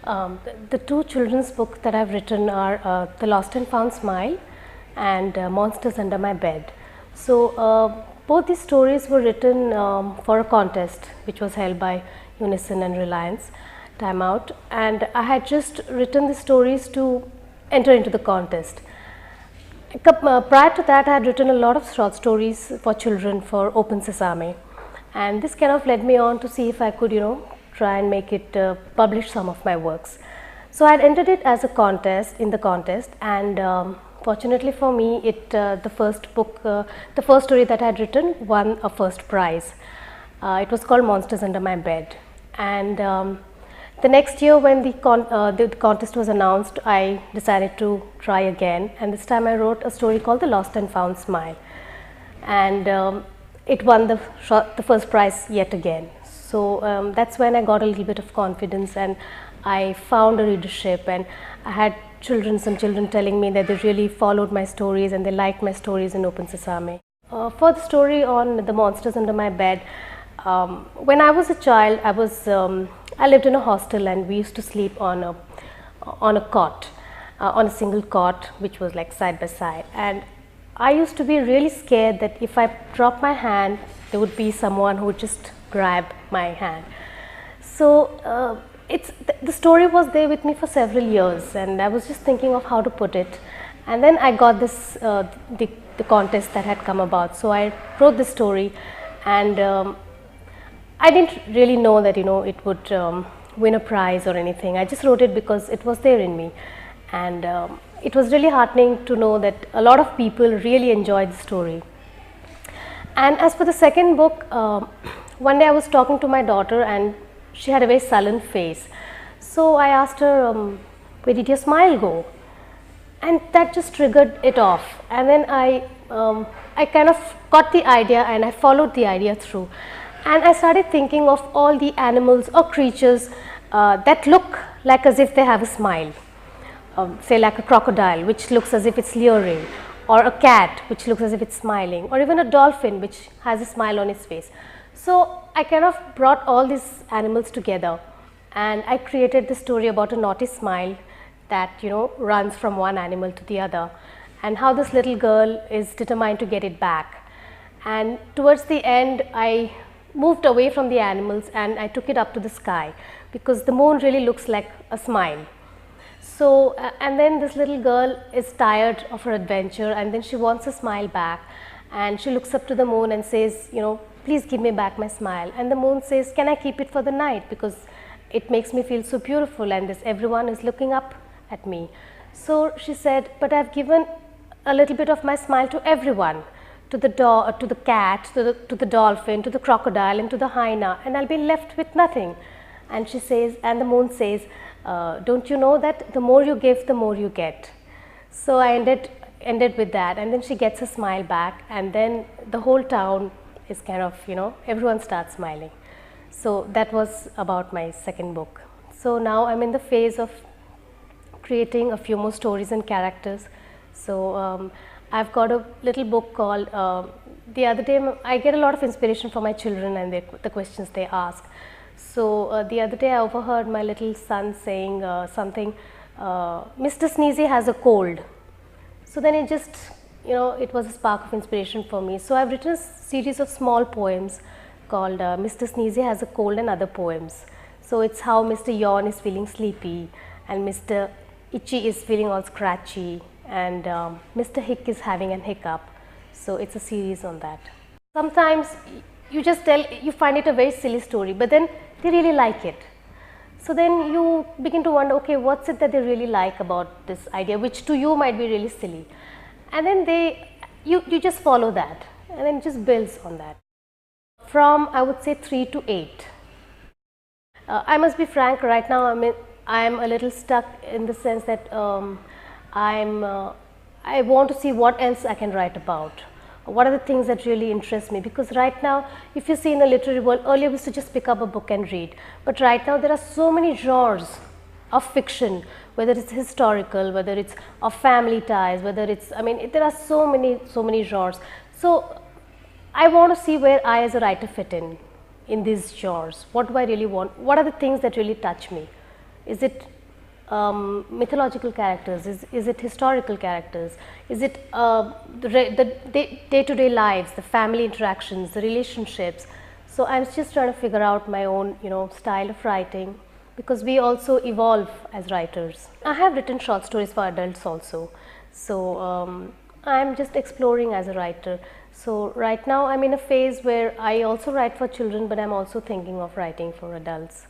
The two children's books that I've written are The Lost and Found Smile and Monsters Under My Bed. So both these stories were written for a contest which was held by Unison and Reliance Time Out, and I had just written the stories to enter into the contest. Prior to that, I had written a lot of short stories for children for Open Sesame, and this kind of led me on to see if I could, try and make it publish some of my works. So I had entered it as a contest, and fortunately for me, the first story that I had written won a first prize. It was called Monsters Under My Bed, and the next year when the contest was announced, I decided to try again, and this time I wrote a story called The Lost and Found Smile, and it won the first prize yet again. So that's when I got a little bit of confidence, and I found a readership, and I had some children telling me that they really followed my stories and they liked my stories in Open Sesame. For the story on The Monsters Under My Bed, when I was a child, I lived in a hostel, and we used to sleep on a cot, on a single cot, which was like side by side. And I used to be really scared that if I dropped my hand, there would be someone who would just grab my hand. So the story was there with me for several years, and I was just thinking of how to put it. And then I got this the contest that had come about. So I wrote this story, and I didn't really know that it would win a prize or anything. I just wrote it because it was there in me, and it was really heartening to know that a lot of people really enjoyed the story. And as for the second book, one day I was talking to my daughter, and she had a very sullen face. So I asked her, where did your smile go? And that just triggered it off. And then I kind of got the idea, and I followed the idea through. And I started thinking of all the animals or creatures that look like as if they have a smile. Say like a crocodile, which looks as if it's leering, or a cat, which looks as if it's smiling, or even a dolphin, which has a smile on its face. So I kind of brought all these animals together, and I created the story about a naughty smile that runs from one animal to the other, and how this little girl is determined to get it back. And towards the end, I moved away from the animals, and I took it up to the sky, because the moon really looks like a smile. So and then this little girl is tired of her adventure, and then she wants a smile back, and she looks up to the moon and says, please give me back my smile. And the moon says, can I keep it for the night, because it makes me feel so beautiful, and everyone is looking up at me. So she said, but I've given a little bit of my smile to everyone, to the dog, to the cat, to the dolphin, to the crocodile, and to the hyena, and I'll be left with nothing. And she says, and the moon says, don't you know that the more you give, the more you get? So I ended with that, and then she gets a smile back, and then the whole town is kind of, everyone starts smiling. So that was about my second book. So now I'm in the phase of creating a few more stories and characters. So I've got a little book called, the other day I get a lot of inspiration from my children and the questions they ask. So the other day I overheard my little son saying something, Mr. Sneezy has a cold. So then it just, it was a spark of inspiration for me. So I've written a series of small poems called Mr. Sneezy has a cold and other poems. So it's how Mr. Yawn is feeling sleepy, and Mr. Itchy is feeling all scratchy, and Mr. Hick is having an hiccup. So it's a series on that. Sometimes you find it a very silly story, but then they really like it. So then you begin to wonder, okay, what's it that they really like about this idea, which to you might be really silly. And then you just follow that, and then it just builds on that. From, I would say, 3 to 8. I must be frank, right now I'm a little stuck in the sense that I want to see what else I can write about. What are the things that really interest me? Because right now, if you see in the literary world, earlier we used to just pick up a book and read. But right now there are so many genres of fiction, whether it's historical, whether it's of family ties, whether it's, there are so many genres. So I want to see where I as a writer fit in these genres. What do I really want? What are the things that really touch me? Is it mythological characters? Is it historical characters? Is it the day-to-day lives, the family interactions, the relationships? So I'm just trying to figure out my own, style of writing, because we also evolve as writers. I have written short stories for adults also. So I'm just exploring as a writer. So right now I'm in a phase where I also write for children, but I'm also thinking of writing for adults.